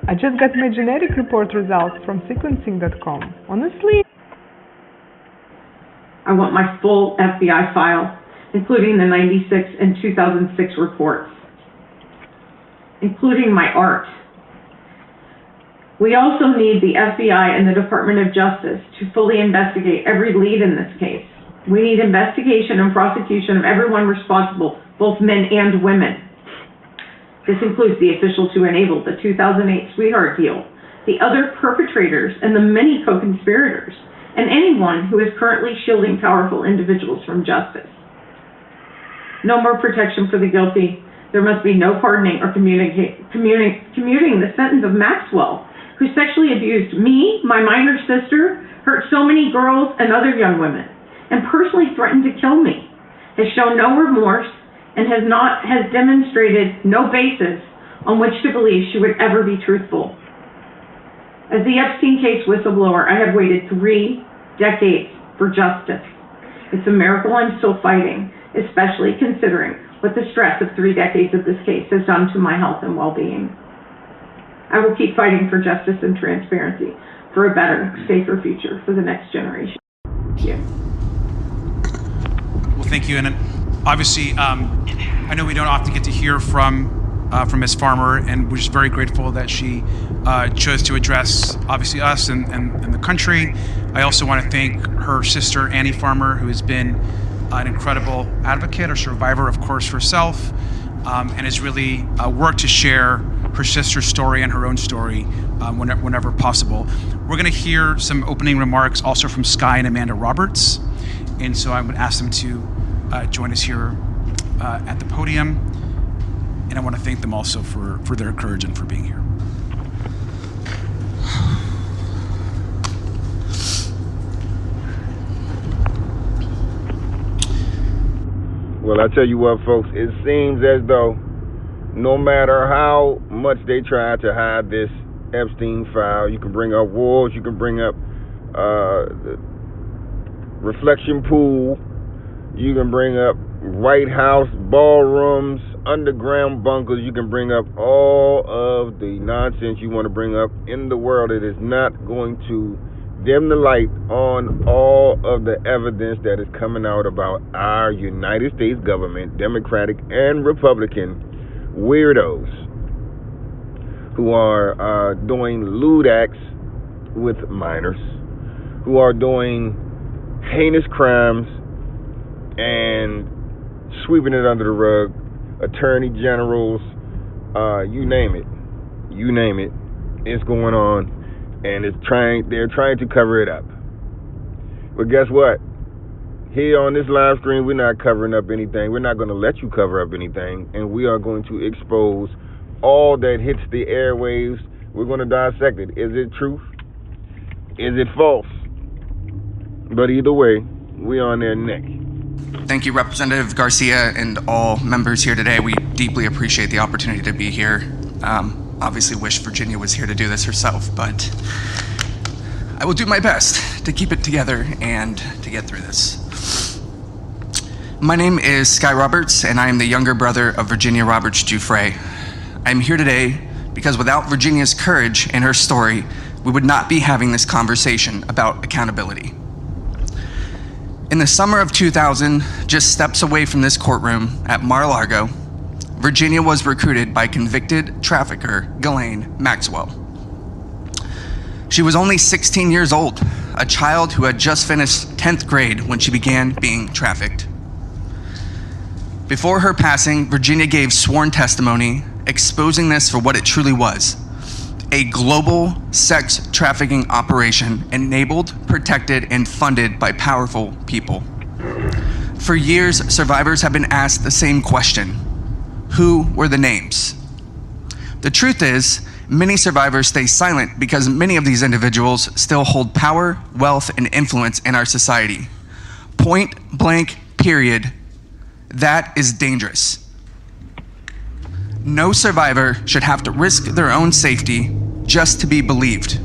I just got my genetic report results from sequencing.com. Honestly, I want my full FBI file, including the 96 and 2006 reports, including my art. We also need the FBI and the Department of Justice to fully investigate every lead in this case. We need investigation and prosecution of everyone responsible, both men and women. This includes the officials who enabled the 2008 sweetheart deal, the other perpetrators and the many co-conspirators, and anyone who is currently shielding powerful individuals from justice. No more protection for the guilty. There must be no pardoning or commuting the sentence of Maxwell, who sexually abused me, my minor sister, hurt so many girls and other young women, and personally threatened to kill me, has shown no remorse, and has demonstrated no basis on which to believe she would ever be truthful. As the Epstein case whistleblower, I have waited 3 decades for justice. It's a miracle I'm still fighting, especially considering what the stress of 3 decades of this case has done to my health and well-being. I will keep fighting for justice and transparency, for a better, safer future for the next generation. Thank you. Well, thank you. And obviously, I know we don't often get to hear from Ms. Farmer, and we're just very grateful that she chose to address, obviously, us and the country. I also want to thank her sister, Annie Farmer, who has been an incredible advocate, or survivor, of course, herself, and has really worked to share her sister's story and her own story whenever possible. We're going to hear some opening remarks also from Sky and Amanda Roberts, and so I would ask them to join us here at the podium, and I want to thank them also for their courage and for being here. Well, I tell you what, folks, it seems as though no matter how much they try to hide this Epstein file, you can bring up walls, you can bring up the reflection pool, you can bring up White House ballrooms, underground bunkers, you can bring up all of the nonsense you want to bring up in the world. It is not going to dim the light on all of the evidence that is coming out about our United States government, Democratic and Republican weirdos who are doing lewd acts with minors, who are doing heinous crimes and sweeping it under the rug. Attorney generals, you name it, it's going on, and they're trying to cover it up. But guess what? Here on this live stream, we're not covering up anything. We're not going to let you cover up anything, and we are going to expose all that hits the airwaves. We're going to dissect it. Is it truth? Is it false? But either way, we on their neck. Thank you, Representative Garcia, and all members here today. We deeply appreciate the opportunity to be here. Obviously wish Virginia was here to do this herself, but I will do my best to keep it together and to get through this. My name is Sky Roberts, and I am the younger brother of Virginia Roberts Giuffre. I'm here today because without Virginia's courage and her story, we would not be having this conversation about accountability. In the summer of 2000, just steps away from this courtroom at Mar-a-Lago, Virginia was recruited by convicted trafficker Ghislaine Maxwell. She was only 16 years old, a child who had just finished 10th grade when she began being trafficked. Before her passing, Virginia gave sworn testimony exposing this for what it truly was: a global sex trafficking operation enabled, protected, and funded by powerful people. For years, survivors have been asked the same question: who were the names? The truth is, many survivors stay silent because many of these individuals still hold power, wealth, and influence in our society. Point blank, period. That is dangerous. No survivor should have to risk their own safety just to be believed.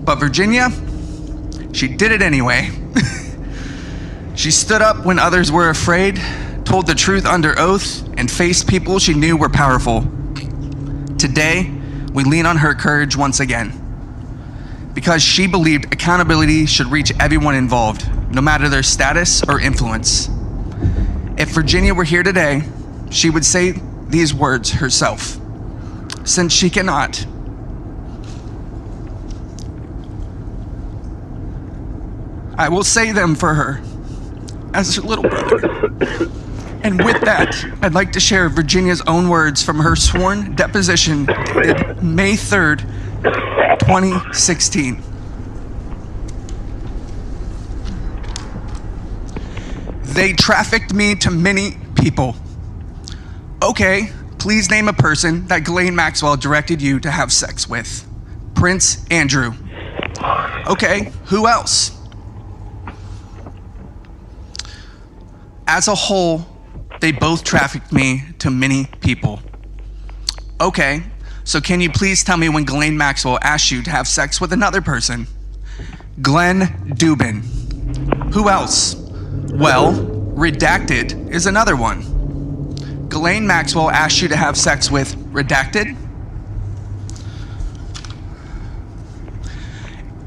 But Virginia, she did it anyway. She stood up when others were afraid, told the truth under oath, and faced people she knew were powerful. Today, we lean on her courage once again, because she believed accountability should reach everyone involved, no matter their status or influence. If Virginia were here today, she would say these words herself. Since she cannot, I will say them for her as her little brother. And with that, I'd like to share Virginia's own words from her sworn deposition dated May 3rd, 2016. They trafficked me to many people. Okay, please name a person that Ghislaine Maxwell directed you to have sex with. Prince Andrew. Okay, who else? As a whole, they both trafficked me to many people. Okay, so can you please tell me when Ghislaine Maxwell asked you to have sex with another person? Glenn Dubin. Who else? Well, Redacted is another one. Ghislaine Maxwell asked you to have sex with Redacted?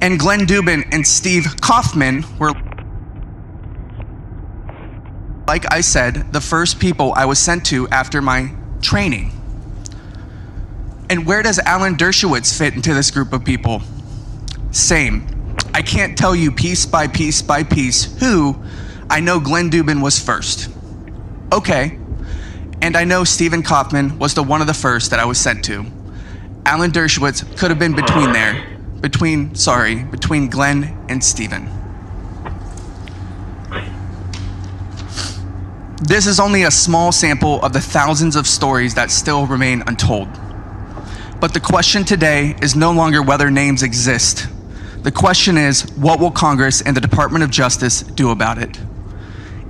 And Glenn Dubin and Steve Kaufman were, like I said, the first people I was sent to after my training. And where does Alan Dershowitz fit into this group of people? Same. I can't tell you piece by piece by piece who. I know Glenn Dubin was first. Okay. And I know Stephen Kaufman was one of the first that I was sent to. Alan Dershowitz could have been between there. Between Glenn and Stephen. This is only a small sample of the thousands of stories that still remain untold. But the question today is no longer whether names exist. The question is, what will Congress and the Department of Justice do about it?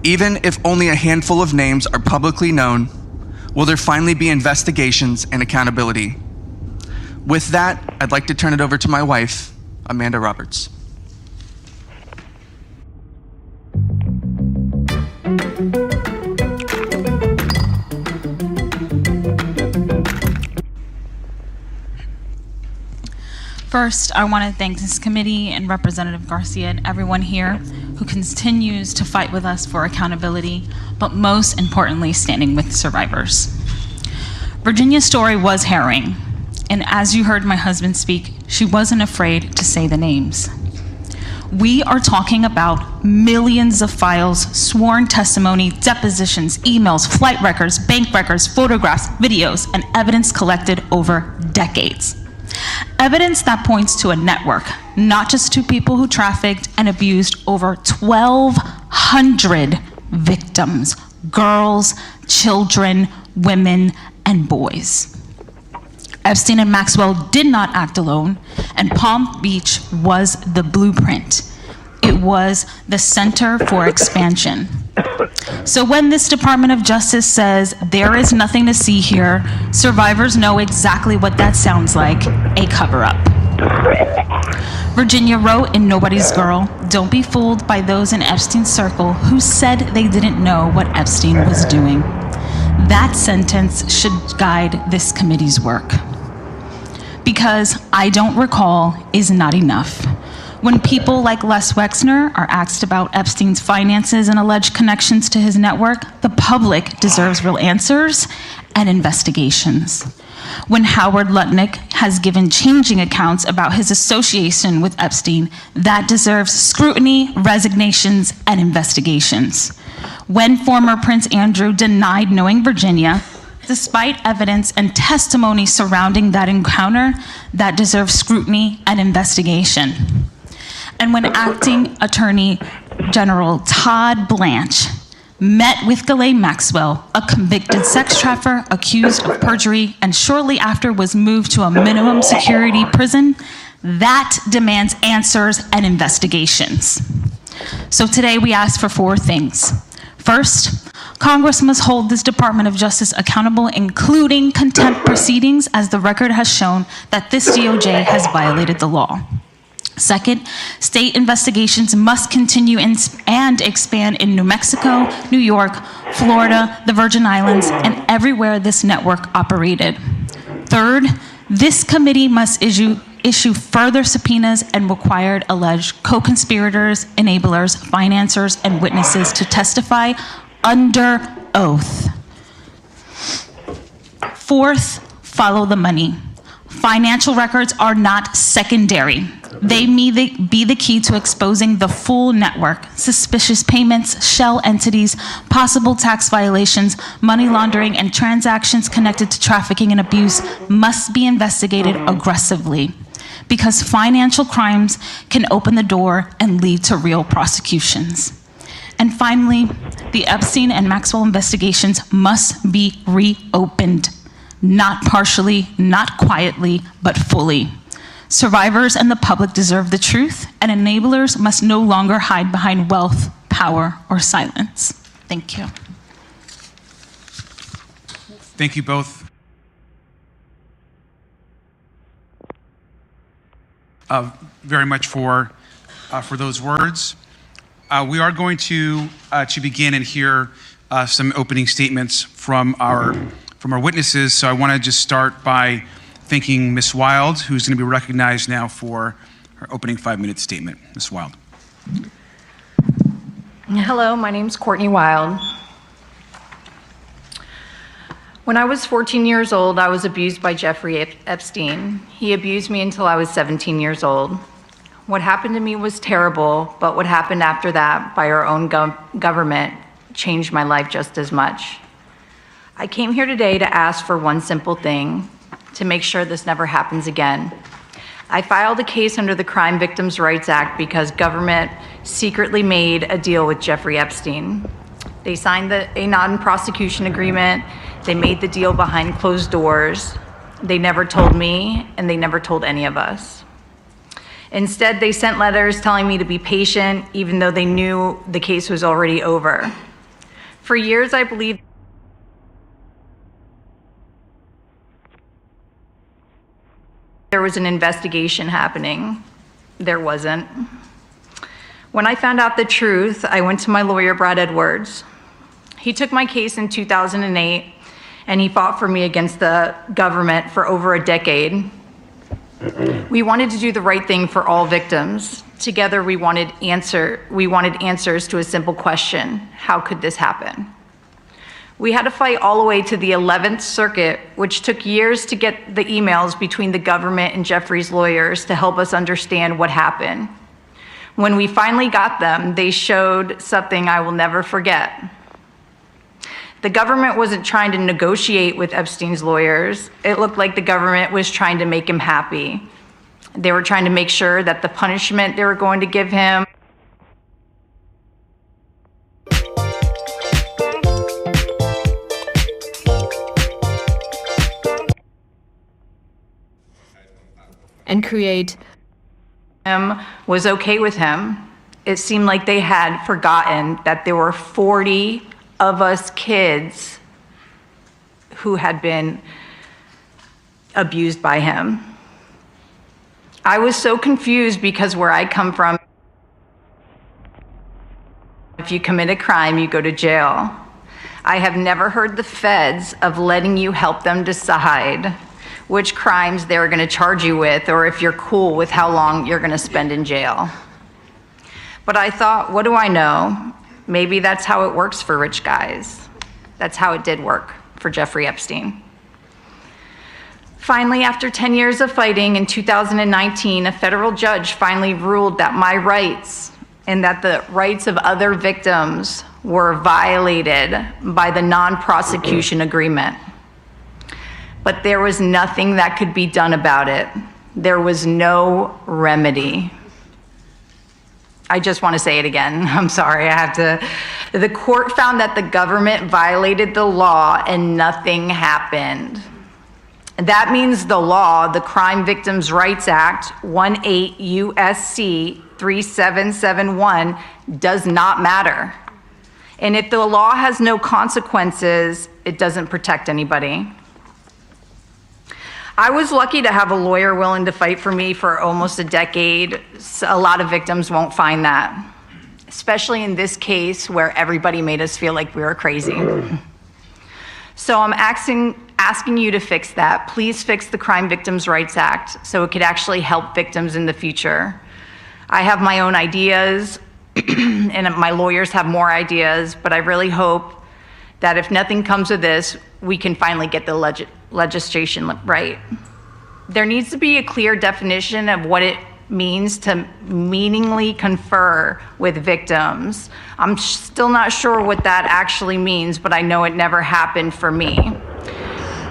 Even if only a handful of names are publicly known, will there finally be investigations and accountability? With that, I'd like to turn it over to my wife, Amanda Roberts. First, I want to thank this committee and Representative Garcia and everyone here who continues to fight with us for accountability, but most importantly, standing with survivors. Virginia's story was harrowing, and as you heard my husband speak, she wasn't afraid to say the names. We are talking about millions of files, sworn testimony, depositions, emails, flight records, bank records, photographs, videos, and evidence collected over decades. Evidence that points to a network, not just to people who trafficked and abused over 1,200 victims, girls, children, women, and boys. Epstein and Maxwell did not act alone, and Palm Beach was the blueprint. It was the center for expansion. So when this Department of Justice says there is nothing to see here, survivors know exactly what that sounds like, a cover-up. Virginia wrote in Nobody's Girl, "Don't be fooled by those in Epstein's circle who said they didn't know what Epstein was doing." That sentence should guide this committee's work. Because I don't recall is not enough. When people like Les Wexner are asked about Epstein's finances and alleged connections to his network, the public deserves real answers and investigations. When Howard Lutnick has given changing accounts about his association with Epstein, that deserves scrutiny, resignations, and investigations. When former Prince Andrew denied knowing Virginia, despite evidence and testimony surrounding that encounter, that deserves scrutiny and investigation. And when Acting Attorney General Todd Blanche met with Ghislaine Maxwell, a convicted sex trafficker accused of perjury, and shortly after was moved to a minimum security prison, that demands answers and investigations. So today we ask for 4 things. First, Congress must hold this Department of Justice accountable, including contempt proceedings, as the record has shown that this DOJ has violated the law. Second, state investigations must continue and expand in New Mexico, New York, Florida, the Virgin Islands, and everywhere this network operated. Third, this committee must issue further subpoenas and required alleged co-conspirators, enablers, financiers, and witnesses to testify under oath. Fourth, follow the money. Financial records are not secondary. They may be the key to exposing the full network. Suspicious payments, shell entities, possible tax violations, money laundering, and transactions connected to trafficking and abuse must be investigated aggressively, because financial crimes can open the door and lead to real prosecutions. And finally, the Epstein and Maxwell investigations must be reopened. Not partially, not quietly, but fully. Survivors and the public deserve the truth, and enablers must no longer hide behind wealth, power, or silence. Thank you. Thank you both. Very much for those words. We are going to begin and hear some opening statements from our witnesses. So I want to just start by thanking Ms. Wild, who's going to be recognized now for her opening 5-minute statement. Ms. Wild. Hello, my name's Courtney Wild. When I was 14 years old, I was abused by Jeffrey Epstein. He abused me until I was 17 years old. What happened to me was terrible, but what happened after that by our own government changed my life just as much. I came here today to ask for one simple thing, to make sure this never happens again. I filed a case under the Crime Victims' Rights Act because government secretly made a deal with Jeffrey Epstein. They signed a non-prosecution agreement. They made the deal behind closed doors. They never told me, and they never told any of us. Instead, they sent letters telling me to be patient, even though they knew the case was already over. For years, I believed there was an investigation happening. There wasn't. When I found out the truth, I went to my lawyer, Brad Edwards. He took my case in 2008, and he fought for me against the government for over a decade. We wanted to do the right thing for all victims. Together, we wanted answers to a simple question: how could this happen? We had to fight all the way to the 11th Circuit, which took years to get the emails between the government and Jeffrey's lawyers to help us understand what happened. When we finally got them, they showed something I will never forget. The government wasn't trying to negotiate with Epstein's lawyers. It looked like the government was trying to make him happy. They were trying to make sure that the punishment they were going to give him and create was okay with him. It seemed like they had forgotten that there were 40 of us kids who had been abused by him. I was so confused because where I come from, if you commit a crime, you go to jail. I have never heard the feds of letting you help them decide which crimes they're going to charge you with, or if you're cool with how long you're going to spend in jail. But I thought, what do I know? Maybe that's how it works for rich guys. That's how it did work for Jeffrey Epstein. Finally, after 10 years of fighting, in 2019, a federal judge finally ruled that my rights and that the rights of other victims were violated by the non-prosecution agreement. But there was nothing that could be done about it. There was no remedy. I just want to say it again. I'm sorry, I have to. The court found that the government violated the law and nothing happened. That means the law, the Crime Victims' Rights Act, 18 U.S.C. 3771, does not matter. And if the law has no consequences, it doesn't protect anybody. I was lucky to have a lawyer willing to fight for me for almost a decade. A lot of victims won't find that, especially in this case where everybody made us feel like we were crazy. So I'm asking you to fix that. Please fix the Crime Victims' Rights Act so it could actually help victims in the future. I have my own ideas, and my lawyers have more ideas, but I really hope that if nothing comes of this, we can finally get the legislation right. There needs to be a clear definition of what it means to meaningfully confer with victims. I'm still not sure what that actually means, but I know it never happened for me.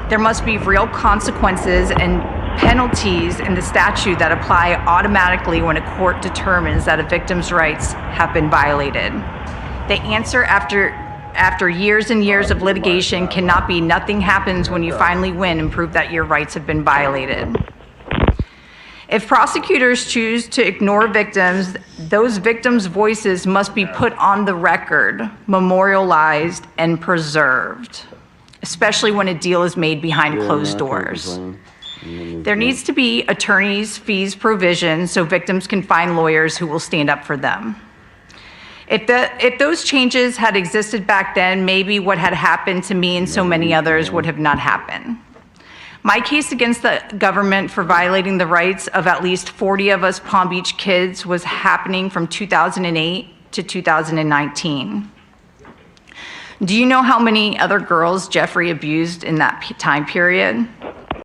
There must be real consequences and penalties in the statute that apply automatically when a court determines that a victim's rights have been violated. The answer after years and years of litigation cannot be nothing happens when you finally win and prove that your rights have been violated. If prosecutors choose to ignore victims, those victims' voices must be put on the record, memorialized, and preserved, especially when a deal is made behind closed doors. There needs to be attorneys' fees provision so victims can find lawyers who will stand up for them. If those changes had existed back then, maybe what had happened to me and so many others would have not happened. My case against the government for violating the rights of at least 40 of us Palm Beach kids was happening from 2008 to 2019. Do you know how many other girls Jeffrey abused in that time period?